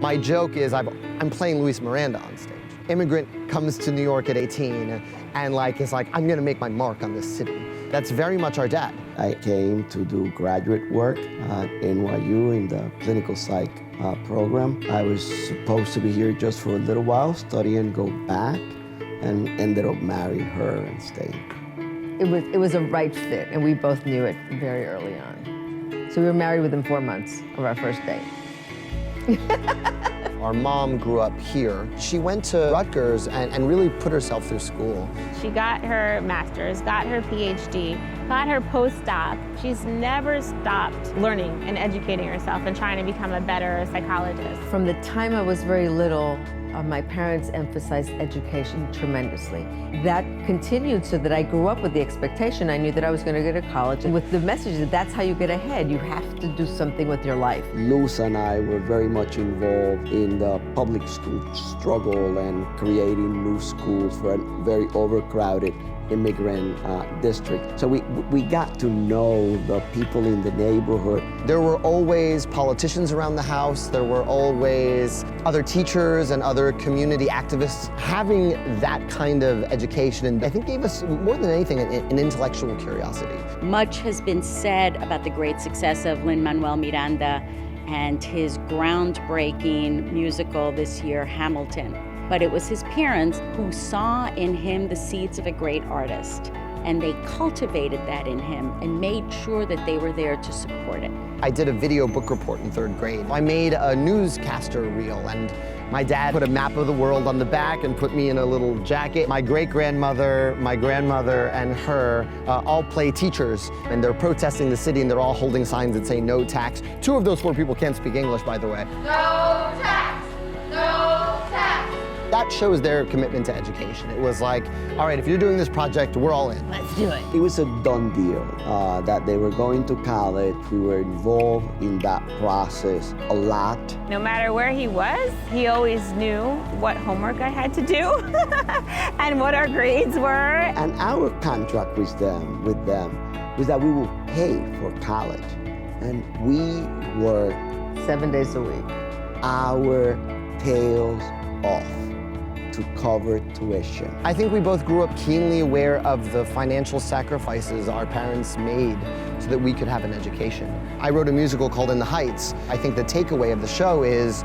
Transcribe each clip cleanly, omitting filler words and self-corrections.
My joke is I'm playing Luis Miranda on stage. Immigrant comes to New York at 18 and is like, I'm gonna make my mark on this city. That's very much our dad. I came to do graduate work at NYU in the clinical psych program. I was supposed to be here just for a little while, study and go back, and ended up marrying her and staying. It was a right fit, and we both knew it very early on. So we were married within 4 months of our first date. Our mom grew up here. She went to Rutgers and really put herself through school. She got her master's, got her PhD, got her postdoc. She's never stopped learning and educating herself and trying to become a better psychologist. From the time I was very little, my parents emphasized education tremendously. That continued so that I grew up with the expectation. I knew that I was going to go to college, and with the message that that's how you get ahead. You have to do something with your life. Luz and I were very much involved in the public school struggle and creating new schools for a very overcrowded immigrant district. So we got to know the people in the neighborhood. There were always politicians around the house. There were always other teachers and other community activists. Having that kind of education, and I think gave us, more than anything, an intellectual curiosity. Much has been said about the great success of Lin-Manuel Miranda and his groundbreaking musical this year, Hamilton. But it was his parents who saw in him the seeds of a great artist, and they cultivated that in him and made sure that they were there to support it. I did a video book report in 3rd grade. I made a newscaster reel, and my dad put a map of the world on the back and put me in a little jacket. My great-grandmother, my grandmother, and her all play teachers, and they're protesting the city, and they're all holding signs that say no tax. 2 of those 4 people can't speak English, by the way. No tax! No tax! That shows their commitment to education. It was like, all right, if you're doing this project, we're all in. Let's do it. It was a done deal that they were going to college. We were involved in that process a lot. No matter where he was, he always knew what homework I had to do and what our grades were. And our contract with them was that we will pay for college. And we worked 7 days a week. our tails off to cover tuition. I think we both grew up keenly aware of the financial sacrifices our parents made so that we could have an education. I wrote a musical called In the Heights. I think the takeaway of the show is,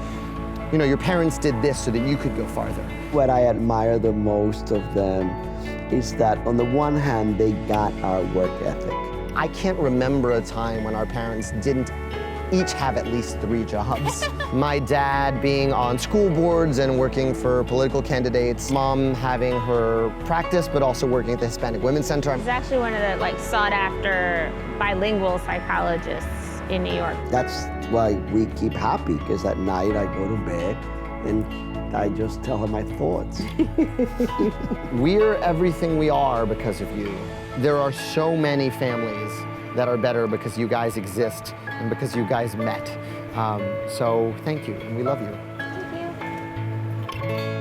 you know, your parents did this so that you could go farther. What I admire the most of them is that on the one hand, they got our work ethic. I can't remember a time when our parents didn't each have at least 3 jobs. My dad being on school boards and working for political candidates, mom having her practice but also working at the Hispanic Women's Center. He's actually one of the sought after bilingual psychologists in New York. That's why we keep happy, because at night I go to bed and I just tell her my thoughts. We're everything we are because of you. There are so many families that are better because you guys exist and because you guys met. So thank you, and we love you. Thank you.